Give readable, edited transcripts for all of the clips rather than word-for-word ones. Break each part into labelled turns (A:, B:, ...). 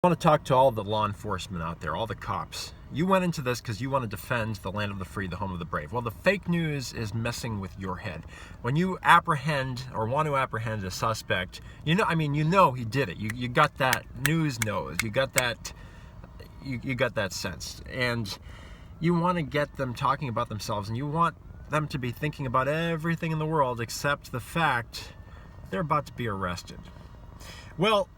A: I want to talk to all the law enforcement out there, all the cops. You went into this because you want to defend the land of the free, the home of the brave. Well, the fake news is messing with your head. When you apprehend or want to apprehend a suspect, you know he did it. You got that news nose. You got that sense. And you want to get them talking about themselves, and you want them to be thinking about everything in the world except the fact they're about to be arrested. Well,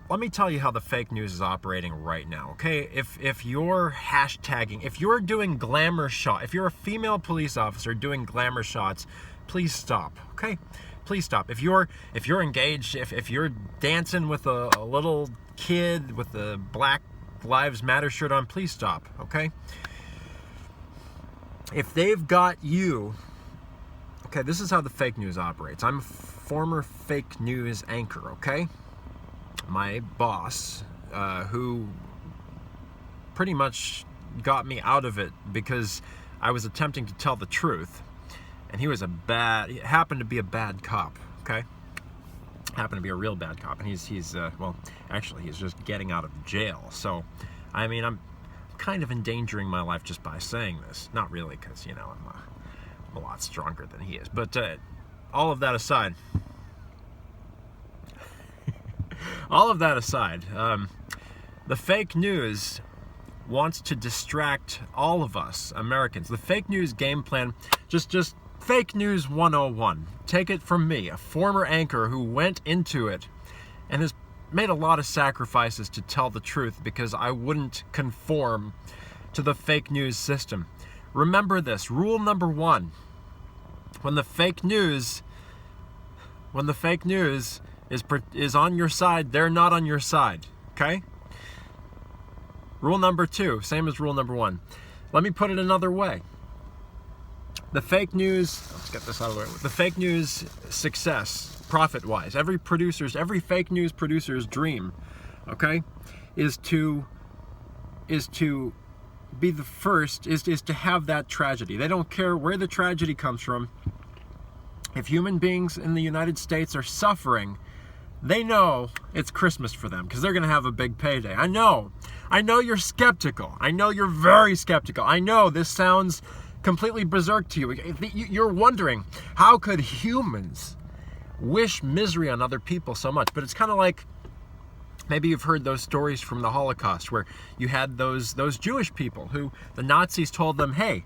A: let me tell you how the fake news is operating right now, okay? If you're hashtagging, if you're doing glamour shot, if you're a female police officer doing glamour shots, please stop, okay? Please stop. If you're engaged, if you're dancing with a little kid with a Black Lives Matter shirt on, please stop, okay? If they've got you, okay, this is how the fake news operates. I'm a former fake news anchor, okay? My boss, who pretty much got me out of it because I was attempting to tell the truth, and he happened to be a bad cop, okay? Happened to be a real bad cop, and he's just getting out of jail. So, I mean, I'm kind of endangering my life just by saying this. Not really, because, I'm a lot stronger than he is. But all of that aside, the fake news wants to distract all of us Americans. The fake news game plan, just fake news 101. Take it from me, a former anchor who went into it and has made a lot of sacrifices to tell the truth because I wouldn't conform to the fake news system. Remember this, rule number 1. When the fake news is on your side, they're not on your side, okay? Rule number 2, same as rule number 1. Let me put it another way. The fake news, let's get this out of the way. The fake news success, profit-wise, every fake news producer's dream, okay, is to be the first, is to have that tragedy. They don't care where the tragedy comes from. If human beings in the United States are suffering, they know it's Christmas for them because they're going to have a big payday. I know you're skeptical. I know you're very skeptical. I know this sounds completely berserk to you. You're wondering, how could humans wish misery on other people so much? But it's kind of like, maybe you've heard those stories from the Holocaust where you had those Jewish people who the Nazis told them, hey,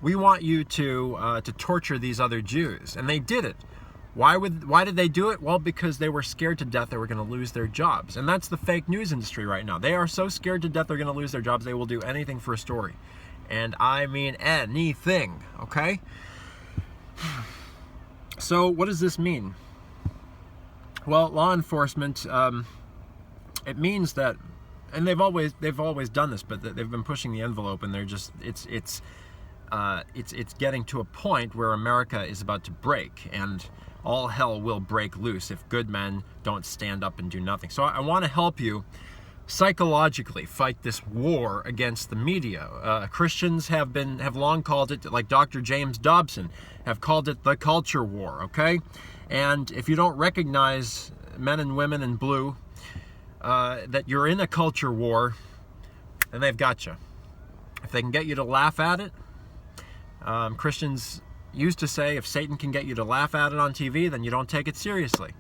A: we want you to torture these other Jews. And they did it. Why did they do it? Well, because they were scared to death they were going to lose their jobs. And that's the fake news industry right now. They are so scared to death they're going to lose their jobs, they will do anything for a story. And I mean anything, okay? So what does this mean? Well, law enforcement, it means that, and they've always done this, but they've been pushing the envelope, and they're just, it's getting to a point where America is about to break, and all hell will break loose if good men don't stand up and do nothing. So I want to help you psychologically fight this war against the media. Christians have long called it, like Dr. James Dobson, have called it the culture war, okay? And if you don't recognize, men and women in blue, that you're in a culture war, then they've got you. If they can get you to laugh at it, Christians used to say, if Satan can get you to laugh at it on TV, then you don't take it seriously.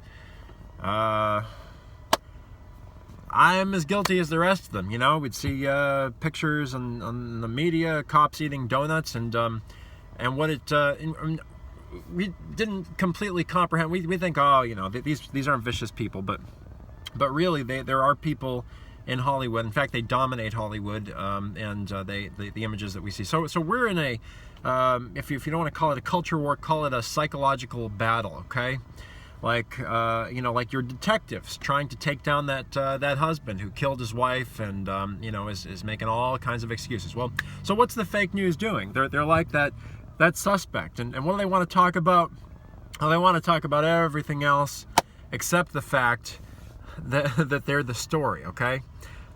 A: I'm as guilty as the rest of them. We'd see pictures on the media, cops eating donuts, and what it we didn't completely comprehend. We think, these aren't vicious people, but really there are people in Hollywood. In fact, they dominate Hollywood, and the images that we see. So we're in a if you don't want to call it a culture war, call it a psychological battle, okay? Like your detectives trying to take down that husband who killed his wife and is making all kinds of excuses. Well, so what's the fake news doing? They're like that suspect, and what do they want to talk about? Well, they want to talk about everything else except the fact that they're the story, okay?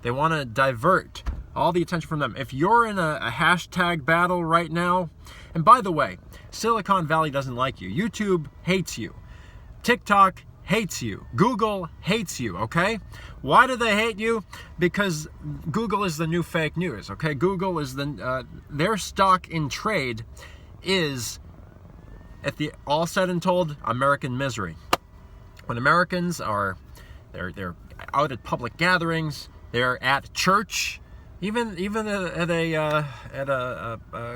A: They want to divert all the attention from them. If you're in a hashtag battle right now, and by the way, Silicon Valley doesn't like you. YouTube hates you. TikTok hates you. Google hates you, okay? Why do they hate you? Because Google is the new fake news, okay? Google is their stock in trade is, at the all said and told, American misery. When Americans are, they're out at public gatherings, they're at church, even at a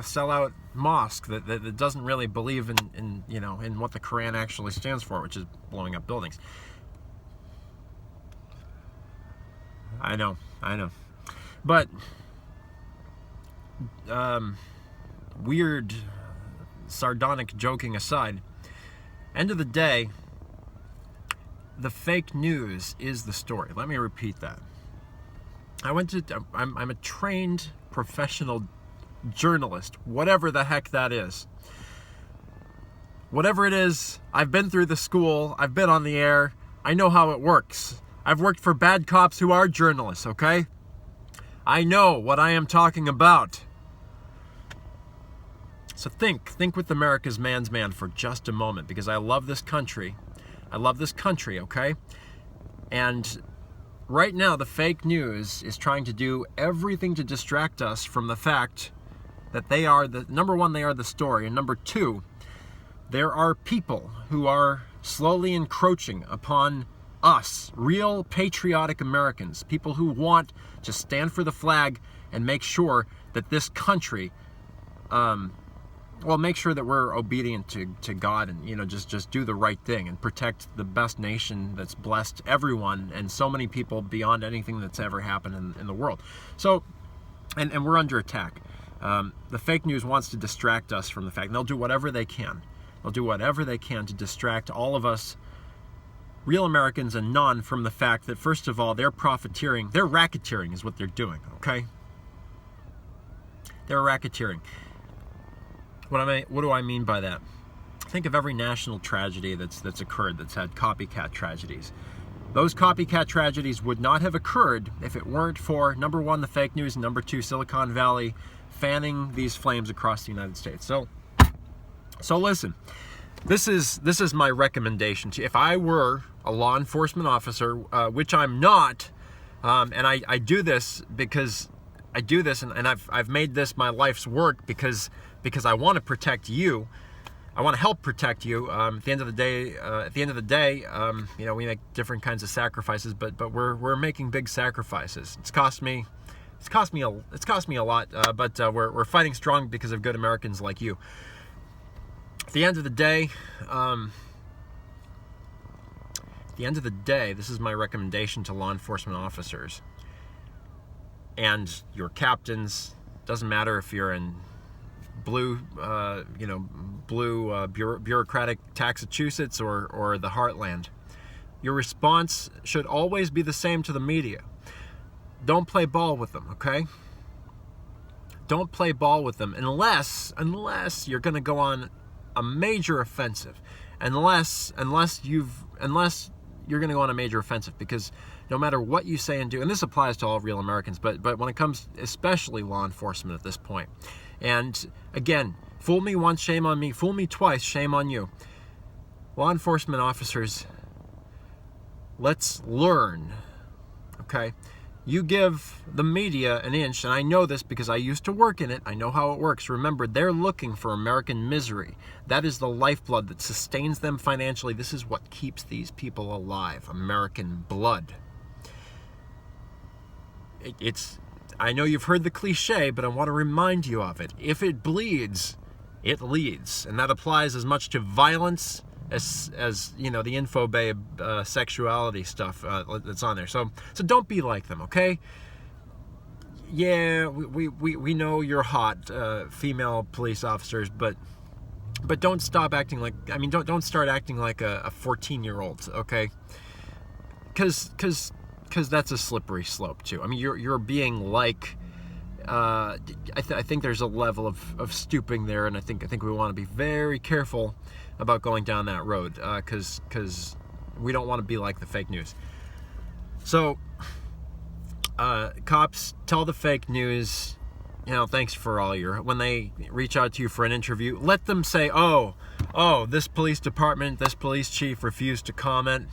A: sellout mosque that doesn't really believe in what the Quran actually stands for, which is blowing up buildings. I know, but weird, sardonic joking aside, end of the day, the fake news is the story. Let me repeat that. I'm a trained professional journalist, whatever the heck that is. Whatever it is, I've been through the school, I've been on the air, I know how it works. I've worked for bad cops who are journalists, okay? I know what I am talking about. So think with America's man's man for just a moment, because I love this country. Okay? And right now, the fake news is trying to do everything to distract us from the fact that they are number one, they are the story, and number two, there are people who are slowly encroaching upon us, real patriotic Americans, people who want to stand for the flag and make sure that this country, make sure that we're obedient to God and, just do the right thing and protect the best nation that's blessed everyone and so many people beyond anything that's ever happened in the world. So, and we're under attack. The fake news wants to distract us from the fact, and they'll do whatever they can. They'll do whatever they can to distract all of us, real Americans and none, from the fact that, first of all, they're profiteering. They're racketeering is what they're doing, okay? They're racketeering. What do I mean by that? Think of every national tragedy that's occurred, that's had copycat tragedies. Those copycat tragedies would not have occurred if it weren't for, number one, the fake news, and number two, Silicon Valley fanning these flames across the United States. So listen, this is my recommendation to you. If I were a law enforcement officer, which I'm not, and I do this because I do this, and I've made this my life's work because I want to protect you. I want to help protect you. At the end of the day, we make different kinds of sacrifices, but we're making big sacrifices. It's cost me a lot, but we're fighting strong because of good Americans like you. At the end of the day, this is my recommendation to law enforcement officers and your captains. Doesn't matter if you're in blue bureaucratic Massachusetts or the heartland. Your response should always be the same to the media. Don't play ball with them, okay? Don't play ball with them unless you're going to go on a major offensive. Unless you're going to go on a major offensive, because no matter what you say and do, and this applies to all real Americans, but when it comes especially law enforcement at this point. And again, fool me once, shame on me. Fool me twice, shame on you. Law enforcement officers, let's learn, okay? You give the media an inch, and I know this because I used to work in it. I know how it works. Remember, they're looking for American misery. That is the lifeblood that sustains them financially. This is what keeps these people alive, American blood. I know you've heard the cliche, but I want to remind you of it. If it bleeds, it leads. And that applies as much to violence as the InfoBabe sexuality stuff that's on there. So don't be like them, okay? Yeah, we know you're hot, female police officers, but don't stop acting like, don't start acting like a 14-year-old, okay? Because that's a slippery slope too. You're being like, I think there's a level of stooping there, and I think we want to be very careful about going down that road, because we don't want to be like the fake news. So, cops, tell the fake news, thanks for all your, when they reach out to you for an interview, let them say, oh, this police department, this police chief refused to comment.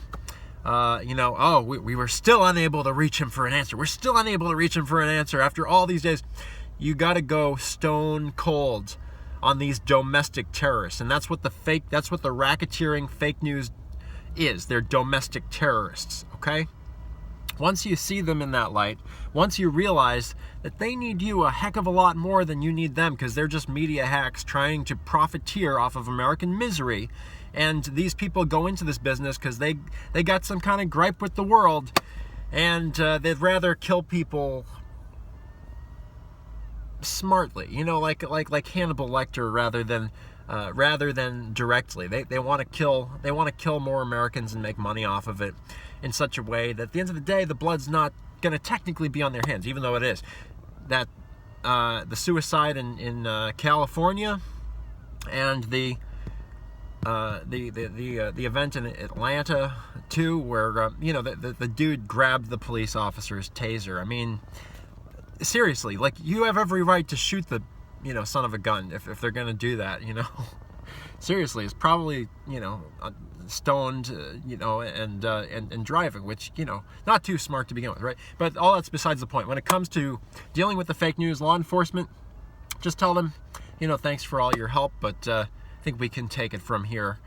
A: We were still unable to reach him for an answer. We're still unable to reach him for an answer after all these days. You got to go stone cold on these domestic terrorists. And that's what the racketeering fake news is. They're domestic terrorists, okay? Once you see them in that light, once you realize that they need you a heck of a lot more than you need them, because they're just media hacks trying to profiteer off of American misery, and these people go into this business because they got some kind of gripe with the world, and they'd rather kill people smartly, like Hannibal Lecter, rather than directly. They want to kill more Americans and make money off of it in such a way that at the end of the day, the blood's not going to technically be on their hands, even though it is. That the suicide in California and the event in Atlanta too, where the dude grabbed the police officer's taser. I mean, seriously, like, you have every right to shoot the son of a gun if they're gonna do that. Seriously, it's probably stoned, and driving, which not too smart to begin with, right? But all that's besides the point. When it comes to dealing with the fake news, law enforcement, just tell them, thanks for all your help, but I think we can take it from here.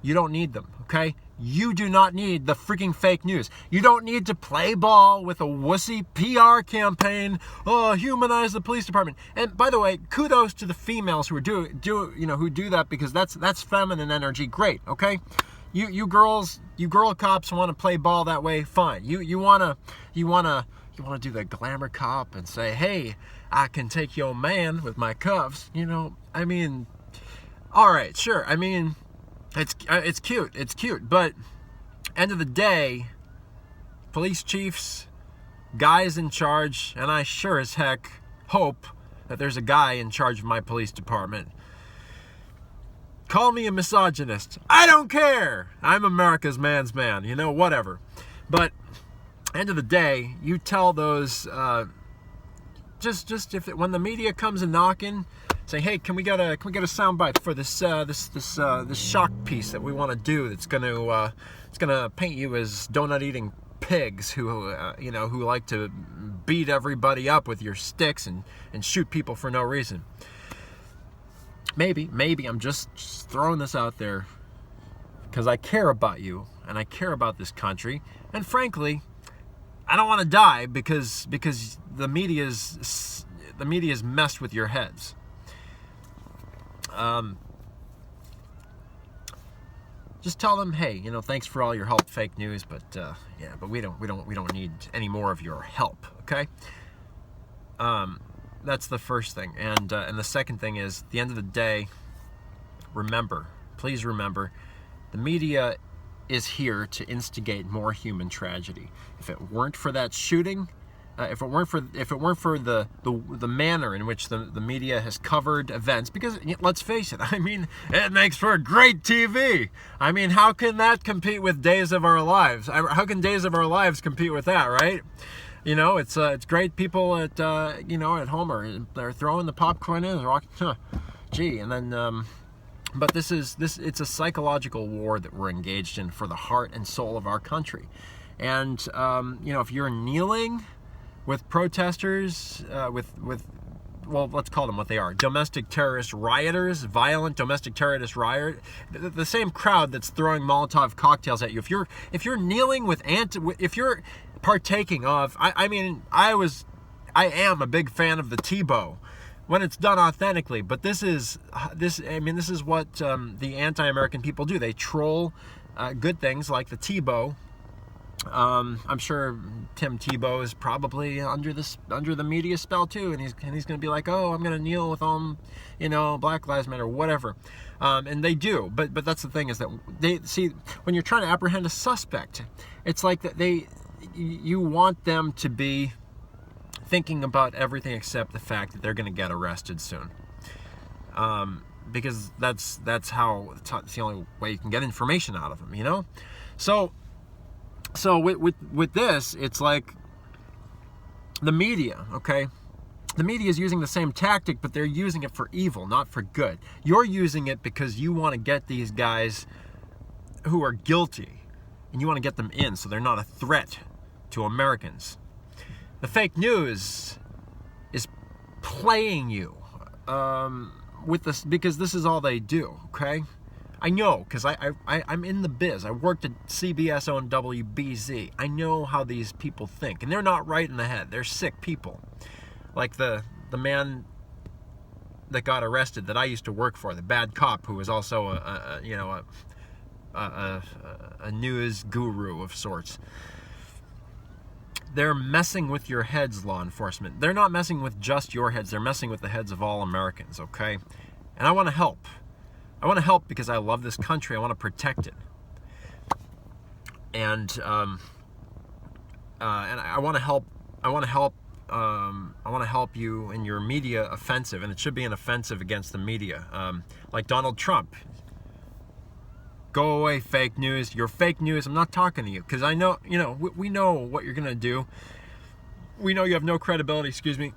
A: You don't need them, okay? You do not need the freaking fake news. You don't need to play ball with a wussy PR campaign. Oh, humanize the police department. And by the way, kudos to the females who do that, because that's feminine energy. Great, okay? You girl cops want to play ball that way, fine. You wanna do the glamour cop and say, hey, I can take your man with my cuffs. I mean, all right, sure. I mean, it's cute, but end of the day, police chiefs, guys in charge, and I sure as heck hope that there's a guy in charge of my police department. Call me a misogynist. I don't care. I'm America's man's man, whatever. But end of the day, you tell those when the media comes and knocking, saying, hey, can we get a soundbite for this shock piece that we want to do that's gonna paint you as donut eating pigs who like to beat everybody up with your sticks and shoot people for no reason. Maybe I'm just throwing this out there because I care about you and I care about this country, and frankly, I don't want to die because the media's messed with your heads. Just tell them, hey, thanks for all your help, fake news, but we don't need any more of your help, okay? That's the first thing, and the second thing is, at the end of the day, please remember, the media is here to instigate more human tragedy. If it weren't for that shooting, if it weren't for the manner in which the media has covered events, because let's face it, I mean, it makes for great TV. I mean, how can that compete with Days of Our Lives? How can Days of Our Lives compete with that, right? It's great. People at home they're throwing the popcorn in and rocking. Gee, and then but it's a psychological war that we're engaged in for the heart and soul of our country. And if you're kneeling with protesters, well, let's call them what they are: domestic terrorist rioters, violent domestic terrorist riot, the same crowd that's throwing Molotov cocktails at you. If you're kneeling with if you're partaking of, I am a big fan of the Tebow when it's done authentically, but this is what the anti-American people do. They troll good things like the Tebow. I'm sure Tim Tebow is probably under the media spell too, and he's going to be like, oh, I'm going to kneel with them, Black Lives Matter, whatever, and they do. But that's the thing, is that they see, when you're trying to apprehend a suspect, it's like that you want them to be thinking about everything except the fact that they're going to get arrested soon, because that's how it's the only way you can get information out of them, So with this, it's like the media, okay? The media is using the same tactic, but they're using it for evil, not for good. You're using it because you want to get these guys who are guilty, and you want to get them in so they're not a threat to Americans. The fake news is playing you with this, because this is all they do, okay? I know, because I'm in the biz. I worked at CBS-owned WBZ. I know how these people think, and they're not right in the head. They're sick people. Like the man that got arrested that I used to work for, the bad cop who was also a news guru of sorts. They're messing with your heads, law enforcement. They're not messing with just your heads. They're messing with the heads of all Americans, okay? And I want to help. I want to help because I love this country. I want to protect it. And I want to help. I want to help you in your media offensive, and it should be an offensive against the media, like Donald Trump. Go away, fake news. You're fake news. I'm not talking to you because I know, we know what you're gonna do. We know you have no credibility. Excuse me.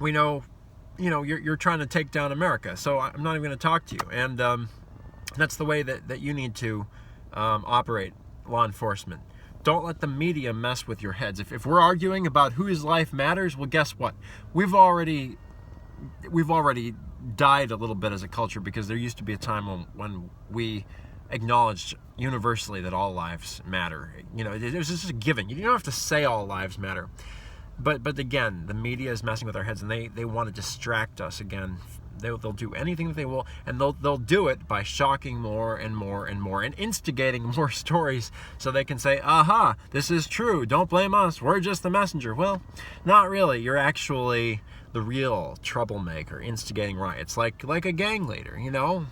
A: We know, you're trying to take down America. So I'm not even gonna talk to you. And that's the way that you need to operate, law enforcement. Don't let the media mess with your heads. If we're arguing about whose life matters, well, guess what? We've already died a little bit as a culture, because there used to be a time when we acknowledged universally that all lives matter. It was just a given. You don't have to say all lives matter. But again, the media is messing with our heads, and they want to distract us again. They'll do anything that they will, and they'll do it by shocking more and more and more, and instigating more stories so they can say, aha, this is true, don't blame us, we're just the messenger. Well, not really. You're actually the real troublemaker, instigating riots, like a gang leader, the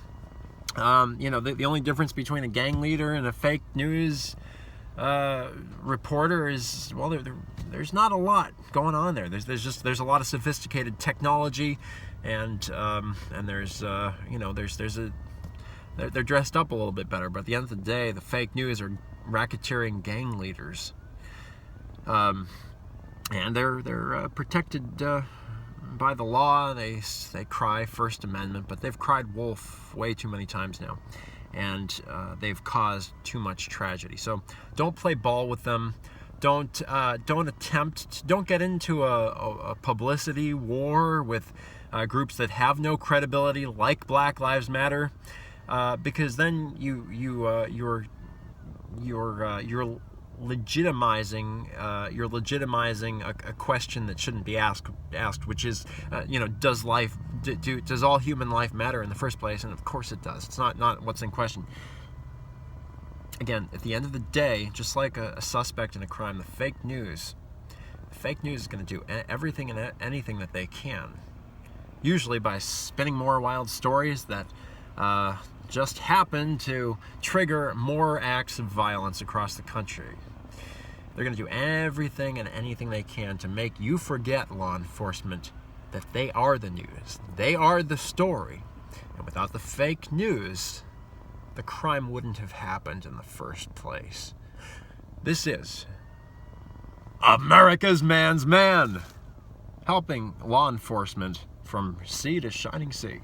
A: only difference between a gang leader and a fake news reporter is, well, there's not a lot going on there. There's a lot of sophisticated technology, and there's they're dressed up a little bit better. But at the end of the day, the fake news are racketeering gang leaders, and they're protected by the law. They cry First Amendment, but they've cried wolf way too many times now, and they've caused too much tragedy. So don't play ball with them. Don't get into a publicity war with groups that have no credibility, like Black Lives Matter, because then you're legitimizing a question that shouldn't be asked, which is, does all human life matter in the first place? And of course it does. It's not what's in question. Again, at the end of the day, just like a suspect in a crime, the fake news is going to do everything and anything that they can, usually by spinning more wild stories that just happen to trigger more acts of violence across the country. They're going to do everything and anything they can to make you forget, law enforcement, that they are the news. They are the story. And without the fake news, the crime wouldn't have happened in the first place. This is America's Man's Man, helping law enforcement from sea to shining sea.